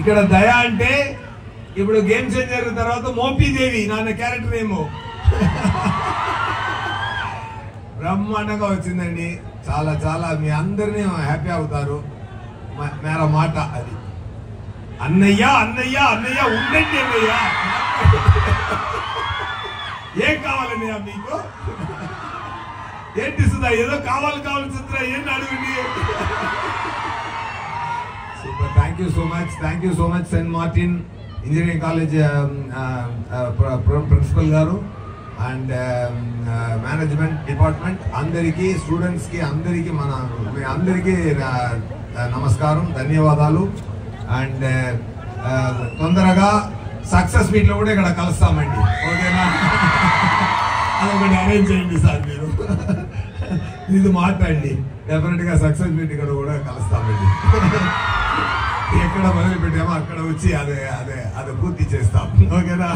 ఇక్కడ దయ అంటే ఇప్పుడు గేమ్ చేంజర్ తర్వాత మోపీదేవి నాన్న క్యారెక్టర్ ఏమో బ్రహ్మాండంగా వచ్చిందండి. చాలా చాలా మీ అందరినీ హ్యాపీ అవుతారు. మేరా మాట అది. అన్నయ్య అన్నయ్య అన్నయ్య ఉండండి అన్నయ్య. ఏం కావాలన్నయ్య మీకు? ఏంటి సుధా ఏదో కావాలి చిత్ర ఏంటి అడగండి. Super. Thank you so much saint martin engineering college principal గారు అండ్ మేనేజ్మెంట్ డిపార్ట్మెంట్ అందరికీ, స్టూడెంట్స్కి అందరికీ మీ అందరికీ నమస్కారం, ధన్యవాదాలు. అండ్ తొందరగా సక్సెస్ మీట్ లో కూడా ఇక్కడ కలుస్తామండి. ఓకేనా? అదొకటి అరేంజ్ చేయండి సార్ మీరు. ఇది మాట్లాడండి. డెఫినెట్ గా సక్సెస్ మీట్ ఇక్కడ కూడా కలుస్తామండి. ఎక్కడ మొదలు పెట్టామో అక్కడ వచ్చి అదే పూర్తి చేస్తాం. ఓకేనా?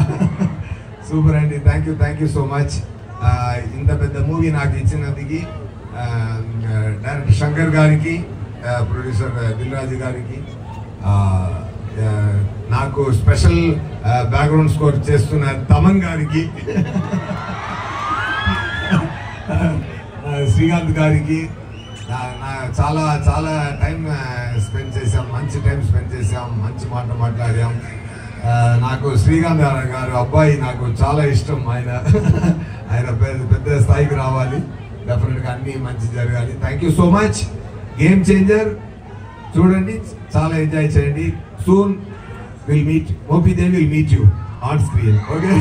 సూపర్ అండి. Thank you so much. ఇంత పెద్ద మూవీ నాకు ఇచ్చినందుకు డైరెక్టర్ శంకర్ గారికి, ప్రొడ్యూసర్ దిల్రాజు గారికి, నాకు స్పెషల్ బ్యాక్గ్రౌండ్ స్కోర్ చేస్తున్న తమన్ గారికి, శ్రీకాంత్ గారికి చాలా చాలా టైం స్పెండ్ చేసాం, మంచి టైం స్పెండ్ చేసాం, మంచి మాట్లాడాం. నాకు శ్రీకాంత్ గారు అబ్బాయి నాకు చాలా ఇష్టం. ఆయన పెద్ద స్థాయికి రావాలి, డెఫినెట్గా అన్ని మంచి జరగాలి. Thank you so much. Game changer చూడండి, చాలా ఎంజాయ్ చేయండి. Soon will meet, Mopidevi will meet you on screen. Okay.